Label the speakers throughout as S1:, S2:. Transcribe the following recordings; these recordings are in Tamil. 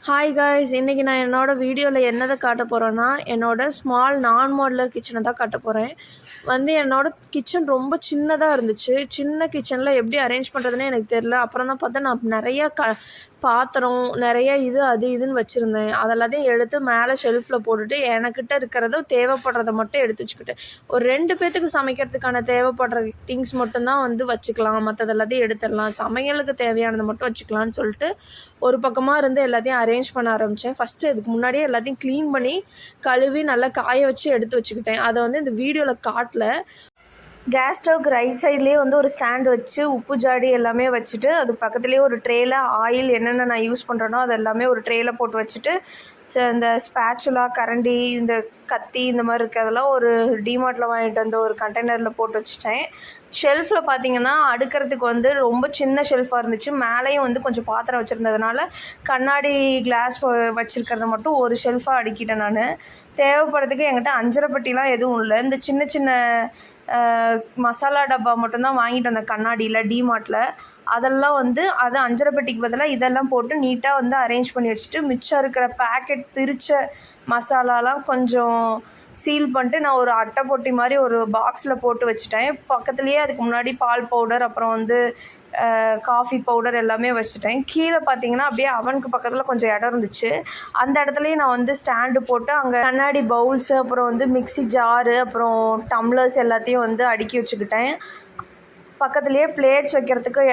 S1: ஹாய் காய்ஸ், இன்றைக்கி நான் என்னோடய வீடியோவில் என்னதை காட்ட போகிறேன்னா, என்னோடய ஸ்மால் நான் மாடுலர் கிச்சனை தான் காட்ட போகிறேன். என்னோடய கிச்சன் ரொம்ப சின்னதாக இருந்துச்சு. சின்ன கிச்சனில் எப்படி அரேஞ்ச் பண்ணுறதுன்னு எனக்கு தெரில. அப்புறம் தான் பார்த்தா நான் நிறையா பாத்திரம் நிறைய அது இதுன்னு வச்சுருந்தேன். அதெல்லாத்தையும் எடுத்து மேலே ஷெல்ஃபில் போட்டுட்டு எனக்கிட்ட இருக்கிறத தேவைப்படுறத மட்டும் எடுத்து வச்சுக்கிட்டேன். ஒரு 2 பேர்த்துக்கு சமைக்கிறதுக்கான தேவைப்படுற திங்ஸ் மட்டும்தான் வச்சுக்கலாம், மற்றது எல்லாத்தையும் எடுத்துடலாம். சமையலுக்கு தேவையானதை மட்டும் வச்சுக்கலான்னு சொல்லிட்டு ஒரு பக்கமாக இருந்து எல்லாத்தையும் அரேஞ்ச் பண்ண ஆரம்பித்தேன். ஃபஸ்ட்டு இதுக்கு முன்னாடியே எல்லாத்தையும் க்ளீன் பண்ணி கழுவி நல்லா காய வச்சு எடுத்து வச்சுக்கிட்டேன். அதை இந்த வீடியோவில் காட்டல. கேஸ் ஸ்டவ்க்கு ரைட் சைட்லேயே ஒரு ஸ்டாண்ட் வச்சு உப்பு ஜாடி எல்லாமே வச்சுட்டு, அது பக்கத்துலேயே ஒரு ட்ரேயில் ஆயில் என்னென்ன நான் யூஸ் பண்ணுறேனோ அது எல்லாமே ஒரு ட்ரேயில் போட்டு வச்சுட்டு, இந்த ஸ்பேச்சுலா, கரண்டி, இந்த கத்தி, இந்த மாதிரி இருக்கிறதெல்லாம் ஒரு டிமார்ட்டில் வாங்கிட்டு வந்து ஒரு கண்டெய்னரில் போட்டு வச்சுட்டேன். ஷெல்ஃபில் பார்த்திங்கன்னா அடுக்கிறதுக்கு ரொம்ப சின்ன ஷெல்ஃபாக இருந்துச்சு. மேலேயும் கொஞ்சம் பாத்திரம் வச்சுருந்ததுனால கண்ணாடி கிளாஸ் வச்சுருக்கிறத மட்டும் ஒரு ஷெல்ஃபாக அடுக்கிட்டேன் நான். தேவைப்படுறதுக்கு என்கிட்ட அஞ்சரைப்பட்டிலாம் எதுவும் இல்லை. இந்த சின்ன சின்ன மசாலா டப்பா மட்டும்தான் வாங்கிட்டு வந்தேன் கண்ணாடியில் டிமார்ட்டில். அதெல்லாம் அது அஞ்சரைப்பட்டிக்கு பதிலாக இதெல்லாம் போட்டு நீட்டாக அரேஞ்ச் பண்ணி வச்சுட்டு, மிச்சம் இருக்கிற பேக்கெட் பிரித்த மசாலாலாம் கொஞ்சம் சீல் பண்ணிட்டு நான் ஒரு அட்டை பொட்டி மாதிரி ஒரு பாக்ஸில் போட்டு வச்சுட்டேன். பக்கத்துலேயே அதுக்கு முன்னாடி பால் பவுடர், அப்புறம் காஃபி பவுடர் எல்லாமே வச்சுட்டேன். கீழே பார்த்தீங்கன்னா அப்படியே அவனுக்கு பக்கத்தில் கொஞ்சம் இடம் இருந்துச்சு. அந்த இடத்துலையும் நான் ஸ்டாண்டு போட்டு அங்கே கண்ணாடி பவுல்ஸு, அப்புறம் மிக்ஸி ஜாரு, அப்புறம் டம்ளர்ஸ் எல்லாத்தையும் அடுக்கி வச்சுக்கிட்டேன். பக்கத்துலேயே பிளேட்ஸ் வைக்கிறதுக்கு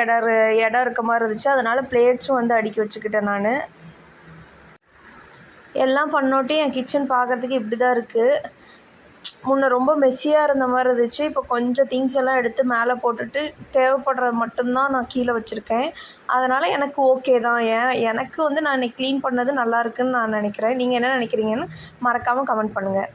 S1: இடம் இருக்க மாதிரி இருந்துச்சு. அதனால் பிளேட்ஸும் அடுக்கி வச்சுக்கிட்டேன் நான். எல்லாம் பண்ணோட்டி என் கிச்சன் பார்க்குறதுக்கு இப்படி தான் இருக்குது. முன்ன ரொம்ப மெஸ்ஸியாக இருந்த மாதிரி இருந்துச்சு. இப்போ கொஞ்சம் திங்ஸ் எல்லாம் எடுத்து மேலே போட்டுட்டு தேவைப்படுறது மட்டும்தான் நான் கீழே வச்சுருக்கேன். அதனால் எனக்கு ஓகே தான். எனக்கு நான் இன்றைக்கி க்ளீன் பண்ணது நல்லா இருக்குதுன்னு நான் நினைக்கிறேன். நீங்கள் என்ன நினைக்கிறீங்கன்னு மறக்காமல் கமெண்ட் பண்ணுங்கள்.